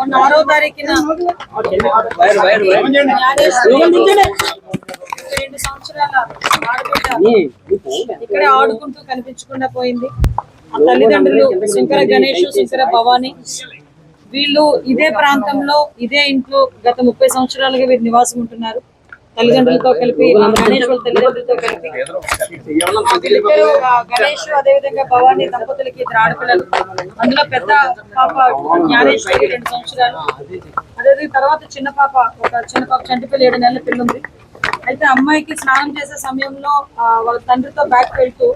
మొన్న 6వ తారీఖున 2 సంవత్సరాల ఆడబిడ్డ ఇక్కడే ఆడుకుంటూ కనిపించకుండా పోయింది. ఆ తల్లిదండ్రులు శంకర గణేష్, శంకర భవాని, వీళ్ళు ఇదే ప్రాంతంలో ఇదే ఇంట్లో గత 30 సంవత్సరాలుగా వీరు నివాసం ఉంటున్నారు. తల్లిదండ్రులతో కలిపి గణేష్ వాళ్ళ తల్లిదండ్రులతో కలిపి గణేష్ అదేవిధంగా భవాని దంపతులకి 2 ఆడపిల్లలు. అందులో పెద్ద పాప జ్ఞానేశ్వరి 2 సంవత్సరాలు, అదే తర్వాత చిన్న పాప చంటిపిల్ల 7 నెలల పిల్ల ఉంది. అయితే అమ్మాయికి స్నానం చేసే సమయంలో వాళ్ళ తండ్రితో బ్యాక్ వెళ్తూ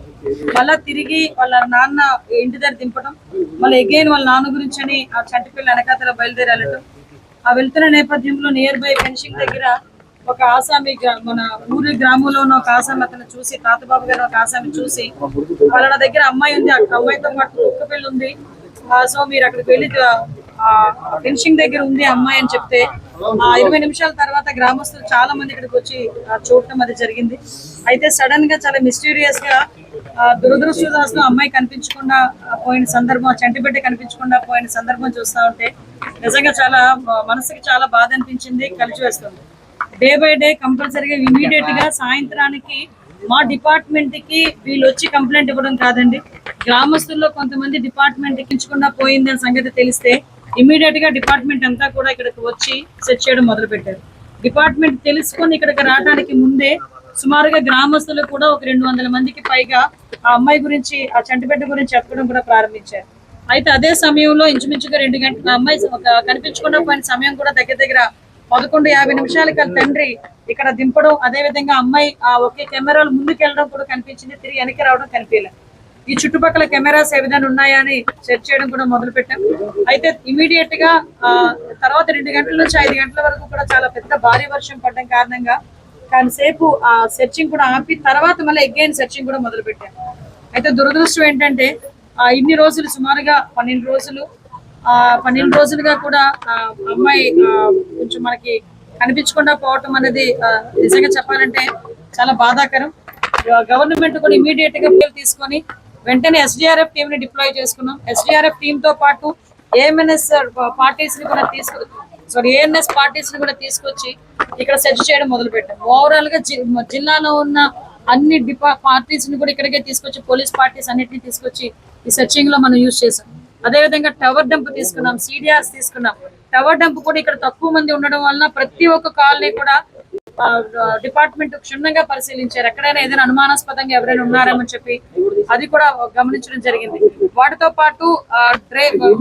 మళ్ళా తిరిగి వాళ్ళ నాన్న ఇంటి దగ్గర దింపడం, మళ్ళీ ఎగైన్ వాళ్ళ నాన్న గురించి అని ఆ చంటిపిల్ల వెనకాతల బయలుదేరి వెళ్ళటం. ఆ వెళ్తున్న నేపథ్యంలో నియర్ బై ఫెన్సింగ్ దగ్గర ఒక ఆసామి, మన ఊరి గ్రామంలో ఉన్న ఒక ఆసామి అతను చూసి, తాతబాబు గారు ఒక ఆసామి చూసి వాళ్ళ దగ్గర అమ్మాయి ఉంది, ఆ అమ్మాయితో పాటు కుక్క పిల్ల ఉంది, సో మీరు అక్కడికి వెళ్ళి ఫెన్సింగ్ దగ్గర ఉంది అమ్మాయి అని చెప్తే 20 నిమిషాల తర్వాత గ్రామస్తులు చాలా మంది ఇక్కడికి వచ్చి చూడటం అది జరిగింది. అయితే సడన్ గా చాలా మిస్టీరియస్ గా దురదృష్టవశాత్తు అమ్మాయి కనిపించకుండా పోయిన సందర్భం, చంటిబిడ్డ కనిపించకుండా పోయిన సందర్భం చూస్తా ఉంటే నిజంగా చాలా మనసుకి చాలా బాధ అనిపించింది, కలిసి వేస్తుంది. డే బై డే కంపల్సరీగా ఇమీడియట్ గా సాయంత్రానికి మా డిపార్ట్మెంట్ కి వీళ్ళు వచ్చి కంప్లైంట్ ఇవ్వడం కాదండి, గ్రామస్తుల్లో కొంతమంది డిపార్ట్మెంట్ ఎక్కించకుండా పోయింది అనే సంగతి తెలిస్తే ఇమీడియట్ గా డిపార్ట్మెంట్ అంతా కూడా ఇక్కడికి వచ్చి సెర్చ్ చేయడం మొదలు పెట్టారు. డిపార్ట్మెంట్ తెలుసుకొని ఇక్కడికి రావడానికి ముందే సుమారుగా గ్రామస్తులు కూడా ఒక 200 మందికి పైగా ఆ అమ్మాయి గురించి, ఆ చంటిబిడ్డ గురించి చెప్పడం కూడా ప్రారంభించారు. అయితే అదే సమయంలో ఇంచుమించుగా 2 గంటల అమ్మాయి కనిపించకుండా పోయిన సమయం కూడా దగ్గర 11:50 నిమిషాలకి తండ్రి ఇక్కడ దింపడం, అదే విధంగా అమ్మాయి ఒకే కెమెరాలు ముందుకు వెళ్ళడం కూడా కనిపించింది, తిరిగి వెనక్కి రావడం కనిపించలేదు. ఈ చుట్టుపక్కల కెమెరాస్ ఏదైనా ఉన్నాయా అని సెర్చ్ చేయడం కూడా మొదలు పెట్టాం. అయితే ఇమీడియట్ గా తర్వాత 2 గంటల నుంచి 5 గంటల వరకు కూడా చాలా పెద్ద భారీ వర్షం పడడం కారణంగా కాసేపు ఆ సెర్చింగ్ కూడా ఆపి తర్వాత మళ్ళీ అగైన్ సెర్చింగ్ కూడా మొదలు పెట్టాం. అయితే దురదృష్టం ఏంటంటే ఇన్ని రోజులు సుమారుగా 12 రోజులుగా కూడా అమ్మాయి కొంచెం మనకి కనిపించకుండా పోవటం అనేది నిజంగా చెప్పాలంటే చాలా బాధాకరం. గవర్నమెంట్ కూడా ఇమీడియట్ గా తీసుకొని వెంటనే SDRF టీమ్ ని డిప్లాయ్ చేసుకున్నాం. SDRF టీమ్ తో పాటు ANS పార్టీస్ ని కూడా తీసుకొచ్చి ఇక్కడ సెర్చ్ చేయడం మొదలు పెట్టాం. ఓవరాల్ గా జిల్లాలో ఉన్న అన్ని పార్టీస్ ని కూడా ఇక్కడికే తీసుకొచ్చి, పోలీస్ పార్టీస్ అన్నిటిని తీసుకొచ్చి ఈ సెర్చింగ్ లో మనం యూజ్ చేసాం. అదేవిధంగా టవర్ డంప్ తీసుకున్నాం, CDRs తీసుకున్నాం. టవర్ డంప్ కూడా ఇక్కడ తక్కువ మంది ఉండడం వలన ప్రతి ఒక్క కాలనీ కూడా డిపార్ట్మెంట్ క్షుణ్ణంగా పరిశీలించారు. ఎక్కడైనా ఏదైనా అనుమానాస్పదంగా ఎవరైనా ఉన్నారేమని చెప్పి అది కూడా గమనించడం జరిగింది. వాటితో పాటు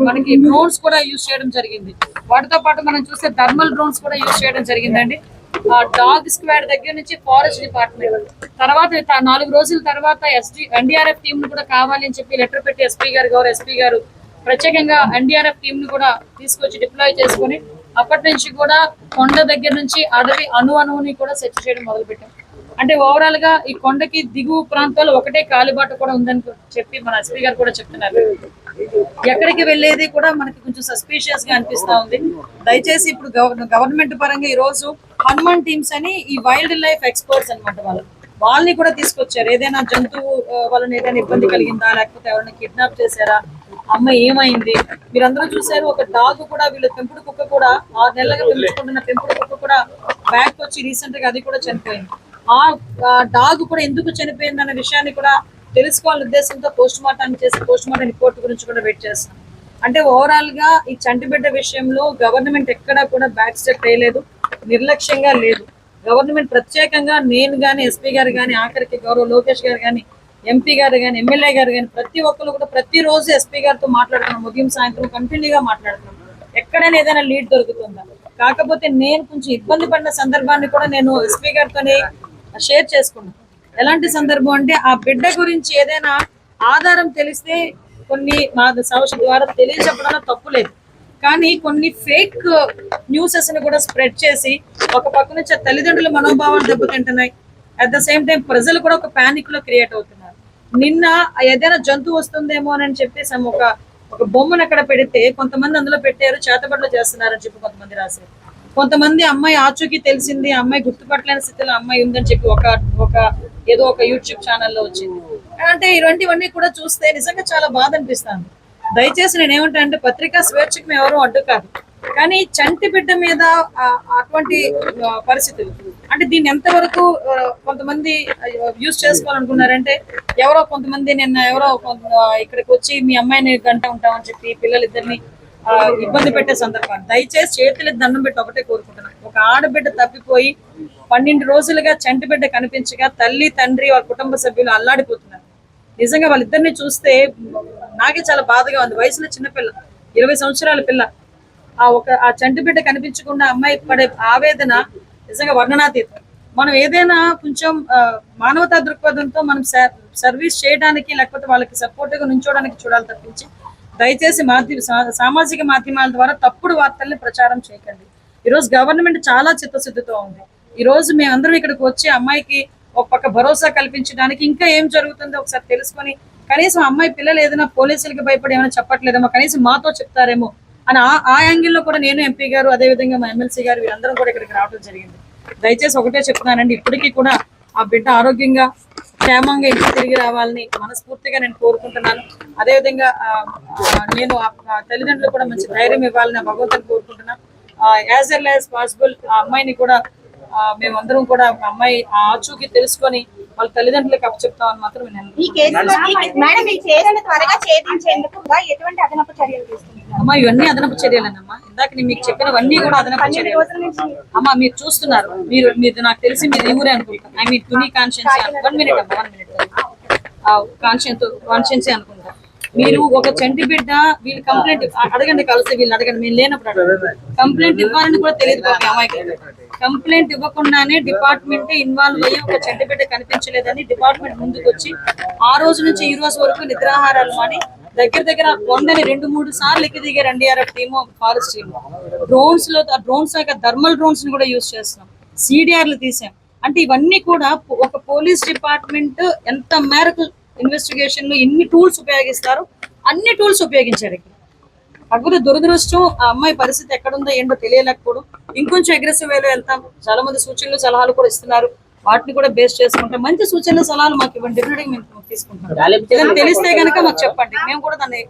మనకి డ్రోన్స్ కూడా యూజ్ చేయడం జరిగింది. వాటితో పాటు మనం చూస్తే థర్మల్ డ్రోన్స్ కూడా యూజ్ చేయడం జరిగిందండి. డాగ్ స్క్వాడ్ దగ్గర నుంచి ఫారెస్ట్ డిపార్ట్మెంట్, తర్వాత 4 రోజుల తర్వాత NDRF టీమ్ కూడా కావాలి అని చెప్పి లెటర్ పెట్టి ఎస్పీ గారు ప్రత్యేకంగా NDRF టీమ్ ని కూడా తీసుకొచ్చి డిప్లాయ్ చేసుకుని అప్పటి నుంచి కూడా కొండ దగ్గర నుంచి అడవి అణువుని కూడా సెర్చ్ చేయడం మొదలు పెట్టాం. అంటే ఓవరాల్ గా ఈ కొండకి దిగువ ప్రాంతాల్లో ఒకటే కాలిబాట కూడా ఉందని చెప్పి మన ఎస్పీ గారు కూడా చెప్తున్నారు. ఎక్కడికి వెళ్ళేది కూడా మనకి కొంచెం సస్పీషియస్ గా అనిపిస్తా ఉంది. దయచేసి ఇప్పుడు గవర్నమెంట్ పరంగా ఈ రోజు హనుమాన్ టీమ్స్ అని ఈ వైల్డ్ లైఫ్ ఎక్స్పర్ట్స్ అనమాట, వాళ్ళని కూడా తీసుకొచ్చారు. ఏదైనా జంతువు వాళ్ళని ఏదైనా ఇబ్బంది కలిగిందా, లేకపోతే ఎవరైనా కిడ్నాప్ చేశారా, అమ్మాయి ఏమైంది, మీరందరూ చూసారు. ఒక డాగ్ కూడా, వీళ్ళ పెంపుడు కుక్క కూడా 6 నెలలుగా పెంచుకుంటున్న పెంపుడు కుక్క కూడా బ్యాక్ వచ్చి రీసెంట్ గా అది కూడా చనిపోయింది. ఆ డాగ్ కూడా ఎందుకు చనిపోయింది అనే విషయాన్ని కూడా తెలుసుకోవాలనే ఉద్దేశంతో పోస్ట్ మార్టం రిపోర్ట్ గురించి కూడా వెయిట్ చేస్తాం. అంటే ఓవరాల్ గా ఈ చంటిబిడ్డ విషయంలో గవర్నమెంట్ ఎక్కడా కూడా బ్యాక్ స్టెప్ వేయలేదు, నిర్లక్ష్యంగా లేదు. గవర్నమెంట్ ప్రత్యేకంగా నేను కానీ, ఎస్పీ గారు కానీ, ఆఖరికి గౌరవ లోకేష్ గారు కానీ, MP గారు కానీ, MLA గారు కానీ ప్రతి ఒక్కరు కూడా ప్రతిరోజు ఎస్పీ గారితో మాట్లాడుతున్నాం. ఉదయం సాయంత్రం కంటిన్యూగా మాట్లాడుతున్నాం. ఎక్కడైనా ఏదైనా లీడ్ దొరుకుతుందా, కాకపోతే నేను కొంచెం ఇబ్బంది పడిన సందర్భాన్ని కూడా నేను ఎస్పీ గారితోనే షేర్ చేసుకున్నాను. ఎలాంటి సందర్భం అంటే ఆ బిడ్డ గురించి ఏదైనా ఆధారం తెలిస్తే కొన్ని మా సోషల్ ద్వారా తెలియజెప్పడంలో తప్పు లేదు, కానీ కొన్ని ఫేక్ న్యూసెస్ ని కూడా స్ప్రెడ్ చేసి ఒక పక్క నుంచి తల్లిదండ్రుల మనోభావాలు దెబ్బతింటున్నాయి. అట్ ద సేమ్ టైం ప్రజలు కూడా ఒక పానిక్ లో క్రియేట్ అవుతున్నారు. నిన్న ఏదైనా జంతువు వస్తుందేమో అని చెప్పేసి ఒక బొమ్మను అక్కడ పెడితే కొంతమంది అందులో పెట్టారు, చేతబడులు చేస్తున్నారని చెప్పి కొంతమంది రాశారు. కొంతమంది అమ్మాయి ఆచూకీ తెలిసింది, అమ్మాయి గుర్తుపట్టలేని స్థితిలో అమ్మాయి ఉందని చెప్పి ఏదో ఒక యూట్యూబ్ ఛానల్లో వచ్చింది. అంటే ఇలాంటివన్నీ కూడా చూస్తే నిజంగా చాలా బాధ అనిపిస్తుంది. దయచేసి నేను ఏమంటా అంటే పత్రికా స్వేచ్ఛకు మేము ఎవరు అడ్డు కాదు, కానీ చంటి బిడ్డ మీద అటువంటి పరిస్థితులు అంటే దీన్ని ఎంతవరకు కొంతమంది యూజ్ చేసుకోవాలనుకున్నారంటే ఎవరో కొంతమంది నిన్న ఎవరో ఇక్కడికి వచ్చి మీ అమ్మాయిని గంట ఉంటామని చెప్పి పిల్లలిద్దరిని ఇబ్బంది పెట్టే సందర్భాలు దయచేసి చేతులకి దండం పెట్టి ఒకటే కోరుకుంటున్నాను. ఒక ఆడబిడ్డ తప్పిపోయి 12 రోజులుగా చంటి బిడ్డ కనిపించగా తల్లి తండ్రి వాళ్ళ కుటుంబ సభ్యులు అల్లాడిపోతున్నారు. నిజంగా వాళ్ళిద్దరిని చూస్తే నాకే చాలా బాధగా ఉంది. వయసులో చిన్నపిల్ల 20 సంవత్సరాల పిల్ల ఆ చంటి బిడ్డ కనిపించకుండా అమ్మాయి పడే ఆవేదన నిజంగా వర్ణనాతీతం. మనం ఏదైనా కొంచెం మానవతా దృక్పథంతో మనం సర్వీస్ చేయడానికి లేకపోతే వాళ్ళకి సపోర్ట్ గా నుంచోడానికి చూడాలి తప్పించి దయచేసి సామాజిక మాధ్యమాల ద్వారా తప్పుడు వార్తల్ని ప్రచారం చేయకండి. ఈరోజు గవర్నమెంట్ చాలా చిత్తశుద్ధితో ఉంది. ఈ రోజు మేమందరం ఇక్కడికి వచ్చి అమ్మాయికి ఒక పక్క భరోసా కల్పించడానికి ఇంకా ఏం జరుగుతుందో ఒకసారి తెలుసుకొని కనీసం అమ్మాయి పిల్లలు ఏదైనా పోలీసులకి భయపడి ఏమైనా చెప్పట్లేదేమో కనీసం మాతో చెప్తారేమో అని ఆ యాంగిల్లో కూడా నేను ఎంపీ గారు అదేవిధంగా మా ఎమ్మెల్సీ గారు వీళ్ళందరం కూడా ఇక్కడికి రావడం జరిగింది. దయచేసి ఒకటే చెప్తున్నానండి, ఇప్పటికీ కూడా ఆ బిడ్డ ఆరోగ్యంగా క్షేమంగా ఇంటికి తిరిగి రావాలని మనస్ఫూర్తిగా నేను కోరుకుంటున్నాను. అదేవిధంగా నేను తల్లిదండ్రులు కూడా మంచి ధైర్యం ఇవ్వాలని భగవంతుని కోరుకుంటున్నాను. యాజ్ ఎల్ యాజ్ పాసిబుల్ ఆ అమ్మాయిని కూడా మేమందరం కూడా అమ్మాయి ఆచూకీ తెలుసుకొని వాళ్ళ తల్లిదండ్రులకు అప్పచెప్తామని మాత్రం అమ్మా ఇవన్నీ అదనపు చర్యలేనమ్మా. ఇందాక నేను మీకు చెప్పినవన్నీ కూడా అదనపు చర్యలు అమ్మా. మీరు చూస్తున్నారు, మీరు నాకు తెలిసి మీరు ఈ ఊరే అనుకుంటారు. ఐ మీన్ తుని కాన్షియన్సీ 1 మినిట్ అమ్మా 1 మినిట్ కాన్షియన్సీ అనుకుంటా. మీరు ఒక చంటి బిడ్డ వీళ్ళు కంప్లైంట్ అడగండి, కలిసి వీళ్ళు అడగండి, మేము లేనప్పుడు కంప్లైంట్ ఇవ్వాలని కూడా తెలియదు పాపం అమ్మాయికి. కంప్లైంట్ ఇవ్వకుండానే డిపార్ట్మెంట్ ఇన్వాల్వ్ అయ్యి ఒక చంటి బిడ్డ కనిపించలేదని డిపార్ట్మెంట్ ముందుకు వచ్చి ఆ రోజు నుంచి ఈ రోజు వరకు నిద్రాహారాలు మాని దగ్గర కొండని 2-3 సార్లు ఎక్కి దిగారు NDRF team forest team. Drones యొక్క థర్మల్ డ్రోన్స్ ని కూడా యూజ్ చేస్తున్నాం, సిడిఆర్లు తీసాం. అంటే ఇవన్నీ కూడా ఒక పోలీస్ డిపార్ట్మెంట్ ఎంత మేరకు ఇన్వెస్టిగేషన్ లో ఎన్ని టూల్స్ ఉపయోగిస్తారు అన్ని టూల్స్ ఉపయోగించారు. కాకపోతే దురదృష్టం ఆ అమ్మాయి పరిస్థితి ఎక్కడుందో ఏంటో తెలియలేకపోవడం. ఇంకొంచెం అగ్రెసివ్ వేలో వెళ్తాం. చాలా మంది సూచనలు సలహాలు కూడా ఇస్తున్నారు, వాటిని కూడా బేస్ చేసుకుంటాం. మంచి సూచనలు సలహాలు మాకు ఇవ్వండి, డెఫినెట్ గా మేము తీసుకుంటాం. తెలిస్తే కనుక మాకు చెప్పండి, మేము కూడా దాన్ని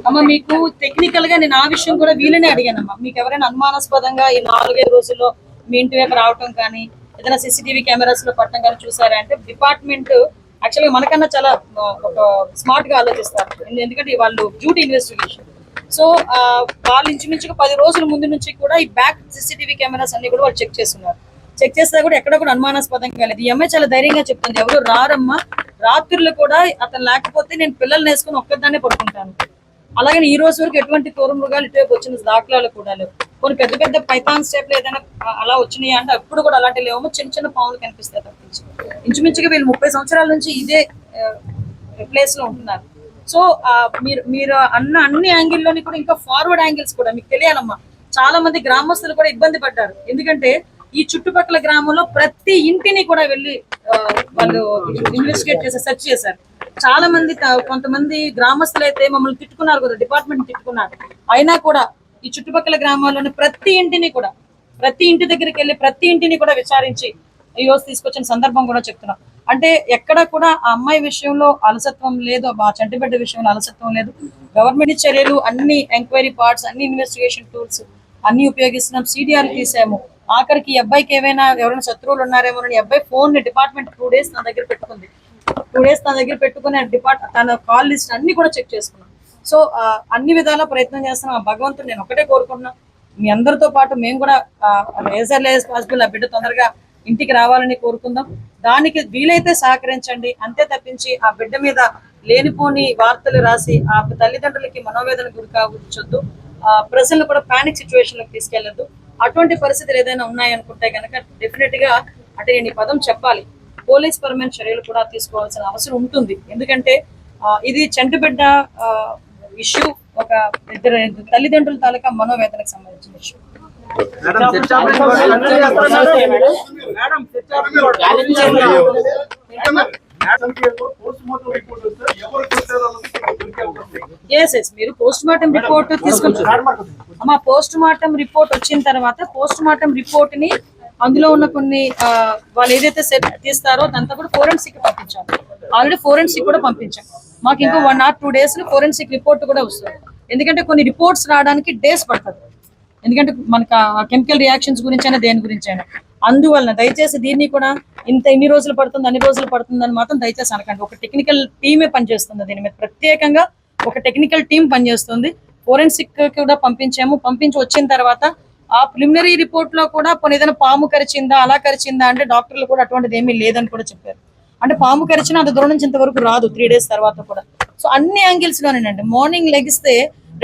అమ్మ మీకు టెక్నికల్ గా నేను ఆ విషయం కూడా వీళ్ళనే అడిగానమ్మా. మీకు ఎవరైనా అనుమానాస్పదంగా ఈ 4-5 రోజుల్లో మీ ఇంటి వైపు రావటం కానీ ఏదైనా సీసీటీవీ కెమెరాస్ లో పట్టడం కానీ చూసారా అంటే డిపార్ట్మెంట్ యాక్చువల్గా మనకన్నా చాలా ఒక స్మార్ట్ గా ఆలోచిస్తారు. ఎందుకంటే వాళ్ళు డ్యూటీ ఇన్వెస్టిగేషన్. సో వాళ్ళు ఇంచుమించుగా 10 రోజుల ముందు నుంచి కూడా ఈ బ్యాక్ సీసీటీవీ కెమెరాస్ అన్ని కూడా వాళ్ళు చెక్ చేస్తున్నారు. చెక్ చేస్తే కూడా ఎక్కడ కూడా అనుమానాస్పదంగా లేదు. ఈ అమ్మాయి చాలా ధైర్యంగా చెప్తుంది, ఎవరు రారమ్మా, రాత్రులు కూడా అతను లేకపోతే నేను పిల్లల్ని వేసుకుని ఒక్కదాన్నే పడుకుంటాను. అలాగే ఈ రోజు వరకు ఎటువంటి క్రూర మృగాలు ఇటువైపు వచ్చిన దాఖలాలు కూడా లేవు. కొన్ని పెద్ద పైథాన్ స్టెప్లు ఏదైనా అలా వచ్చినాయి అంటే అప్పుడు కూడా అలాంటి లేవేమో, చిన్న పాములు కనిపిస్తాయి తప్పించి. ఇంచుమించుగా వీళ్ళు 30 సంవత్సరాల నుంచి ఇదే ప్లేస్ లో ఉంటున్నారు. సో మీరు అన్ని యాంగిల్లోని కూడా ఇంకా ఫార్వర్డ్ యాంగిల్స్ కూడా మీకు తెలియాలమ్మా. చాలా మంది గ్రామస్తులు కూడా ఇబ్బంది పడ్డారు. ఎందుకంటే ఈ చుట్టుపక్కల గ్రామంలో ప్రతి ఇంటిని కూడా వెళ్ళి వాళ్ళు ఇన్వెస్టిగేట్ చేసి సెర్చ్ చేశారు. చాలా మంది కొంతమంది గ్రామస్తులు అయితే మమ్మల్ని తిట్టుకున్నారు కదా, డిపార్ట్మెంట్ తిట్టుకున్నారు. అయినా కూడా ఈ చుట్టుపక్కల గ్రామాల్లోని ప్రతి ఇంటి దగ్గరికి వెళ్ళి ప్రతి ఇంటిని కూడా విచారించి ఈ రోజు తీసుకొచ్చిన సందర్భం కూడా చెప్తున్నాం. అంటే ఎక్కడ కూడా ఆ అమ్మాయి విషయంలో అలసత్వం లేదు, ఆ చంటిబిడ్డ విషయంలో అలసత్వం లేదు. గవర్నమెంట్ చర్యలు అన్ని ఎంక్వైరీ పార్ట్స్ అన్ని ఇన్వెస్టిగేషన్ టూల్స్ అన్ని ఉపయోగిస్తున్నాం. సిడిఆర్ తీసాము. ఆఖరికి ఈ అబ్బాయికి ఎవరైనా శత్రువులు ఉన్నారేమో అని అబ్బాయి ఫోన్ ని డిపార్ట్మెంట్ 2 days తన దగ్గర పెట్టుకుంది. 2 days తన దగ్గర పెట్టుకుని తన కాల్ లిస్ట్ అన్ని కూడా చెక్ చేసుకున్నాం. సో అన్ని విధాలా ప్రయత్నం చేస్తున్నాం. ఆ భగవంతుడు నేను ఒకటే కోరుకుంటున్నా, మీ అందరితో పాటు మేము కూడా యాజ్ ఎర్లీ యాజ్ పాసిబుల్ ఆ బిడ్డ తొందరగా ఇంటికి రావాలని కోరుకుందాం. దానికి వీలైతే సహకరించండి, అంతే తప్పించి ఆ బిడ్డ మీద లేనిపోని వార్తలు రాసి ఆ తల్లిదండ్రులకి మనోవేదన గురి కావచ్చొద్దు, ప్రజలను కూడా పానిక్ సిచ్యువేషన్ లోకి తీసుకెళ్లొద్దు. అటువంటి పరిస్థితులు ఏదైనా ఉన్నాయనుకుంటే కనుక డెఫినెట్ గా అంటే నేను ఈ పదం చెప్పాలి, పోలీస్ పరమైన చర్యలు కూడా తీసుకోవాల్సిన అవసరం ఉంటుంది. ఎందుకంటే ఇది చంటిబిడ్డ ఇష్యూ ఒక ఇద్దరు తల్లిదండ్రుల తాలూకా మనోవేదనకు సంబంధించిన ఇష్యూ. మీరు పోస్ట్ మార్టం రిపోర్ట్ తీసుకొచ్చారు అమ్మా. పోస్ట్ మార్టం రిపోర్ట్ వచ్చిన తర్వాత పోస్ట్ మార్టం రిపోర్ట్ ని అందులో ఉన్న కొన్ని వాళ్ళు ఏదైతే తీస్తారో దాంతో కూడా ఫోరెన్సిక్ పంపించాం. ఆల్రెడీ ఫోరెన్సిక్ కూడా పంపించాం. మాకు ఇంకో 1 or 2 days ఫోరెన్సిక్ రిపోర్ట్ కూడా వస్తుంది. ఎందుకంటే కొన్ని రిపోర్ట్స్ రావడానికి డేస్ పడుతుంది. ఎందుకంటే మనకు కెమికల్ రియాక్షన్స్ గురించి అయినా దేని గురించి అయినా. అందువలన దయచేసి దీన్ని కూడా ఇన్ని రోజులు పడుతుంది అన్ని రోజులు పడుతుంది అని మాత్రం దయచేసి అనకండి. ఒక టెక్నికల్ టీమే పనిచేస్తుంది. దీని మీద ప్రత్యేకంగా ఒక టెక్నికల్ టీం పనిచేస్తుంది. ఫోరెన్సిక్ కూడా పంపించి వచ్చిన తర్వాత ఆ ప్రిలిమినరీ రిపోర్ట్ లో కూడా ఏదైనా పాము కరిచిందా అలా కరిచిందా అంటే డాక్టర్లు కూడా అటువంటిది ఏమీ లేదని కూడా చెప్పారు. అంటే పాము కరిచినా అంత దూరం నుంచి ఇంతవరకు రాదు 3 days తర్వాత కూడా. సో అన్ని యాంగిల్స్ లోనేనండి. మార్నింగ్ లెగిస్తే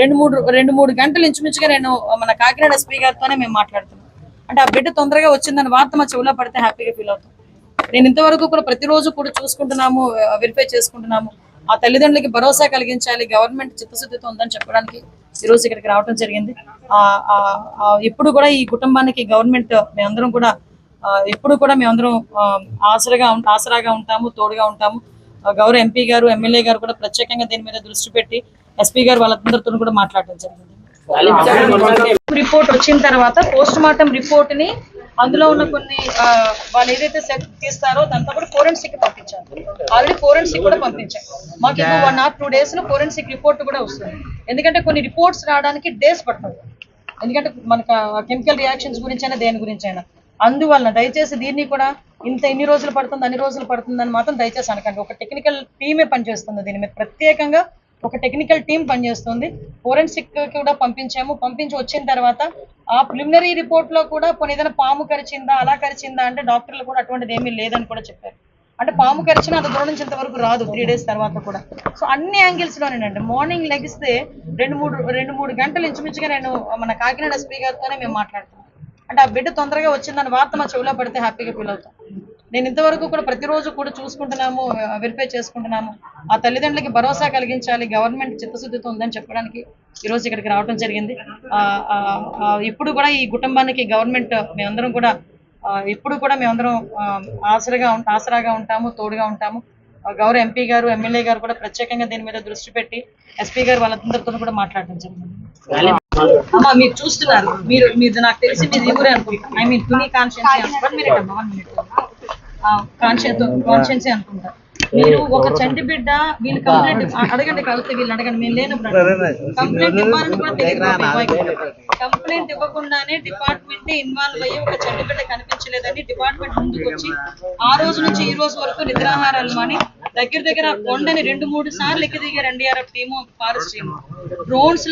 2-3 గంటలు ఇంచుమించుగా నేను మన కాకినాడ ఎస్పీ గారితోనే మేము మాట్లాడుతున్నాం. అంటే ఆ బిడ్డ తొందరగా వచ్చిందని వార్త మా చెవులో పడితే హ్యాపీగా ఫీల్ అవుతాం. నేను ఇంతవరకు కూడా ప్రతిరోజు కూడా చూసుకుంటున్నాము, వెరిఫై చేసుకుంటున్నాము. ఆ తల్లిదండ్రులకి భరోసా కలిగించాలి, గవర్నమెంట్ చిత్తశుద్ధితో ఉందని చెప్పడానికి ఈ రోజు ఇక్కడికి రావడం జరిగింది. ఇప్పుడు కూడా ఈ కుటుంబానికి గవర్నమెంట్ మేమందరం కూడా ఎప్పుడు కూడా మేమందరం ఆసరాగా ఉంటాము, తోడుగా ఉంటాము. గౌరవ ఎంపీ గారు, ఎమ్మెల్యే గారు కూడా ప్రత్యేకంగా దీని మీద దృష్టి పెట్టి ఎస్పీ గారు వాళ్ళందరితో కూడా మాట్లాడడం జరిగింది. రిపోర్ట్ వచ్చిన తర్వాత పోస్ట్ మార్టం రిపోర్ట్ ని అందులో ఉన్న కొన్ని వాళ్ళు ఏదైతే తీస్తారో దాంతో కూడా ఫోరెన్సిక్ పంపించారు. ఆల్రెడీ ఫోరెన్సిక్ కూడా పంపించాం. మాకు ఇంకో 1 or 2 days ఫోరెన్సిక్ రిపోర్ట్ కూడా వస్తుంది. ఎందుకంటే కొన్ని రిపోర్ట్స్ రావడానికి డేస్ పడుతుంది. ఎందుకంటే మనకు కెమికల్ రియాక్షన్స్ గురించి అయినా దేని గురించి అయినా. అందువలన దయచేసి దీన్ని కూడా ఇన్ని రోజులు పడుతుంది అన్ని రోజులు పడుతుంది అని మాత్రం దయచేసి అనకండి. ఒక టెక్నికల్ టీమే పనిచేస్తుంది. దీని మీద ప్రత్యేకంగా ఒక టెక్నికల్ టీం పనిచేస్తుంది. ఫోరెన్సిక్ కూడా పంపించి వచ్చిన తర్వాత ఆ ప్రిలిమినరీ రిపోర్ట్ లో కూడా ఏదైనా పాము కరిచిందా అలా కరిచిందా అంటే డాక్టర్లు కూడా అటువంటిది ఏమీ లేదని కూడా చెప్పారు. అంటే పాము కరిచినా అంత దూరం నుంచి ఇంతవరకు రాదు 3 days తర్వాత కూడా. సో అన్ని యాంగిల్స్ లోనేనండి. మార్నింగ్ లెగిస్తే 2-3 గంటలు ఇంచుమించుగా నేను మన కాకినాడ ఎస్పీ గారితోనే మేము మాట్లాడుతున్నాం. అంటే ఆ బిడ్డ తొందరగా వచ్చిందని వార్త మా చెవులో పడితే హ్యాపీగా ఫీల్ అవుతాం. నేను ఇంతవరకు కూడా ప్రతిరోజు కూడా చూసుకుంటున్నాము, వెరిఫై చేసుకుంటున్నాము. ఆ తల్లిదండ్రులకి భరోసా కలిగించాలి, గవర్నమెంట్ చిత్తశుద్ధితో ఉందని చెప్పడానికి ఈ రోజు ఇక్కడికి రావడం జరిగింది. ఇప్పుడు కూడా ఈ కుటుంబానికి గవర్నమెంట్ మేమందరం కూడా ఆసరాగా ఉంటాము, తోడుగా ఉంటాము. గౌరవ ఎంపీ గారు, ఎమ్మెల్యే గారు కూడా ప్రత్యేకంగా దీని మీద దృష్టి పెట్టి ఎస్పీ గారు వాళ్ళందరితో కూడా మాట్లాడడం జరిగింది. మీరు చూస్తున్నారు, మీరు నాకు తెలిసి మీరు ఊరే అనుకుంటా. ఐ మీన్ తుని కాన్షియన్సీ అనుకుంటా. మీరు ఒక చంటి బిడ్డ వీళ్ళు కంప్లైంట్ అడగండి, కలిస్తే వీళ్ళు అడగండి, మేము లేనప్పుడు కంప్లైంట్ ఇవ్వాలని కూడా తెలియదు. కంప్లైంట్ ఇవ్వకుండానే డిపార్ట్మెంట్ ఇన్వాల్వ్ అయ్యి ఒక చంటి బిడ్డ కనిపించలేదని డిపార్ట్మెంట్ ముందుకు వచ్చి ఆ రోజు నుంచి ఈ రోజు వరకు నిద్రాహారాలు మాని దగ్గర కొండని 2-3 సార్లు ఎక్కి దిగారు NDRF team, forest team. Drones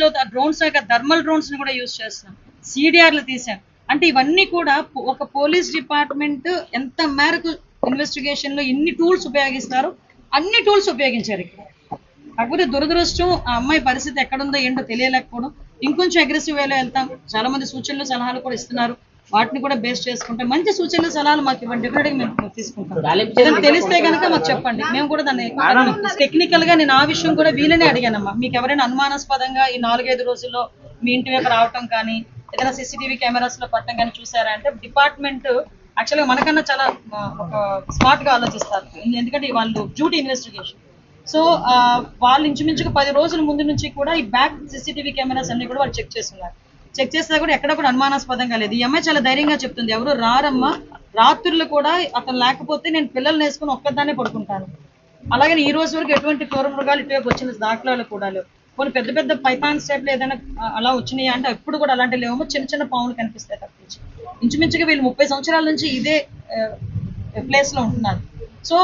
thermal drones ని కూడా యూజ్ చేస్తాం, CDRలు తీసాం. అంటే ఇవన్నీ కూడా ఒక పోలీస్ డిపార్ట్మెంట్ ఎంత మేరకు ఇన్వెస్టిగేషన్ లో ఎన్ని టూల్స్ ఉపయోగిస్తారో అన్ని టూల్స్ ఉపయోగించారు ఇక్కడ. కాకపోతే దురదృష్టం ఆ అమ్మాయి పరిస్థితి ఎక్కడుందో ఏంటో తెలియలేకపోవడం. ఇంకొంచెం అగ్రెసివ్ వేలో వెళ్తాం. చాలా మంది సూచనలు సలహాలు కూడా ఇస్తున్నారు. వాటిని కూడా బేస్ చేసుకుంటే మంచి సూచనలు సలహాలు మాకు ఇవ్వండి, డెఫినెట్ గా మేము తీసుకుంటాం. ఏదైనా తెలిస్తే కనుక మాకు చెప్పండి, మేము కూడా దాన్ని టెక్నికల్ గా నేను ఆ విషయం కూడా వీళ్ళనే అడిగానమ్మా. మీకు ఎవరైనా అనుమానాస్పదంగా ఈ 4-5 రోజుల్లో మీ ఇంటి వైపు రావటం కానీ ఏదైనా CCTV కెమెరాస్ లో పట్టడం కానీ చూసారా అంటే డిపార్ట్మెంట్ యాక్చువల్గా మనకన్నా చాలా ఒక స్మార్ట్ గా ఆలోచిస్తారు. ఎందుకంటే వాళ్ళు డ్యూటీ ఇన్వెస్టిగేషన్. సో వాళ్ళు ఇంచుమించుగా 10 రోజుల ముందు నుంచి కూడా ఈ బ్యాక్ CCTV కెమెరాస్ అన్ని కూడా వాళ్ళు చెక్ చేస్తున్నారు. చెక్ చేస్తే కూడా ఎక్కడ కూడా అనుమానాస్పదంగా లేదు. ఈ అమ్మాయి చాలా ధైర్యంగా చెప్తుంది, ఎవరు రారమ్మా, రాత్రులు కూడా అతను లేకపోతే నేను పిల్లల్ని వేసుకుని ఒక్కదాన్నే పడుకుంటాను. అలాగే ఈ రోజు వరకు ఎటువంటి క్రూర మృగాలు ఇటువైపు వచ్చిన దాఖలాలు కూడా లేవు. కొన్ని పెద్ద పైథాన్స్ టైప్లో ఏదైనా అలా వచ్చినాయి అంటే ఎప్పుడు కూడా అలాంటి లేవేమో, చిన్న పాములు కనిపిస్తాయి తప్పించి. ఇంచుమించుగా వీళ్ళు 30 సంవత్సరాల నుంచి ఇదే ప్లేస్ లో ఉంటున్నారు. సో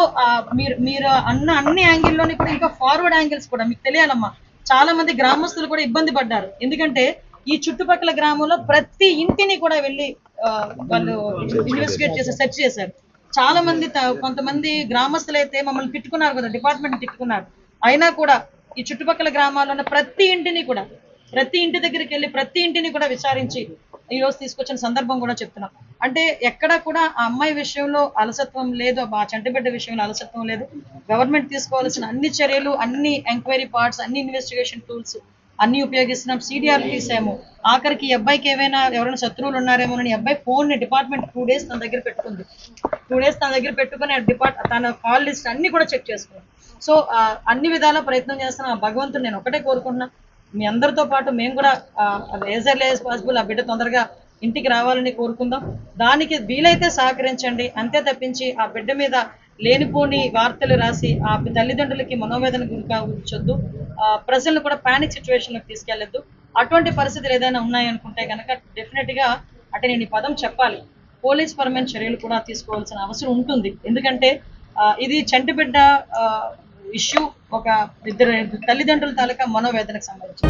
మీరు అన్ని యాంగిల్లోని కూడా ఇంకా ఫార్వర్డ్ యాంగిల్స్ కూడా మీకు తెలియాలమ్మా. చాలా మంది గ్రామస్తులు కూడా ఇబ్బంది పడ్డారు. ఎందుకంటే ఈ చుట్టుపక్కల గ్రామంలో ప్రతి ఇంటిని కూడా వెళ్ళి వాళ్ళు ఇన్వెస్టిగేట్ చేసి సెర్చ్ చేశారు. చాలా మంది కొంతమంది గ్రామస్తులు అయితే మమ్మల్ని తిట్టుకున్నారు కదా, డిపార్ట్మెంట్ తిట్టుకున్నారు. అయినా కూడా ఈ చుట్టుపక్కల గ్రామాల్లో ఉన్న ప్రతి ఇంటి దగ్గరికి వెళ్ళి ప్రతి ఇంటిని కూడా విచారించి ఈ రోజు తీసుకొచ్చిన సందర్భం కూడా చెప్తున్నాం. అంటే ఎక్కడ కూడా ఆ అమ్మాయి విషయంలో అలసత్వం లేదు, ఆ చంటిబిడ్డ విషయంలో అలసత్వం లేదు. గవర్నమెంట్ తీసుకోవాల్సిన అన్ని చర్యలు, అన్ని ఎంక్వైరీ పార్ట్స్, అన్ని ఇన్వెస్టిగేషన్ టూల్స్ అన్ని ఉపయోగిస్తున్నాం. CDR తీసాము. ఆఖరికి ఈ అబ్బాయికి ఎవరైనా శత్రువులు ఉన్నారేమోనని అబ్బాయి ఫోన్ ని డిపార్ట్మెంట్ 2 days తన దగ్గర పెట్టుకుంది. 2 days తన దగ్గర పెట్టుకుని తన కాల్ లిస్ట్ అన్ని కూడా చెక్ చేసుకున్నాం. సో అన్ని విధాల ప్రయత్నం చేస్తున్నాం. భగవంతుడు నేను ఒకటే కోరుకుంటున్నా, మీ అందరితో పాటు మేము కూడా యాజ్ ఎర్లీ యాజ్ పాసిబుల్ ఆ బిడ్డ తొందరగా ఇంటికి రావాలని కోరుకుందాం. దానికి వీలైతే సహకరించండి, అంతే తప్పించి ఆ బిడ్డ మీద లేనిపోని వార్తలు రాసి ఆ తల్లిదండ్రులకి మనోవేదన గురికావచ్చొద్దు, ప్రజలను కూడా పానిక్ సిచ్యువేషన్లోకి తీసుకెళ్లొద్దు. అటువంటి పరిస్థితులు ఏదైనా ఉన్నాయనుకుంటే కనుక డెఫినెట్గా అంటే నేను ఈ పదం చెప్పాలి, పోలీస్ పరమైన చర్యలు కూడా తీసుకోవాల్సిన అవసరం ఉంటుంది. ఎందుకంటే ఇది చంటి బిడ్డ ఇష్యూ ఒక ఇద్దరు తల్లిదండ్రుల తాలూకా మనోవేదనకు సంబంధించి.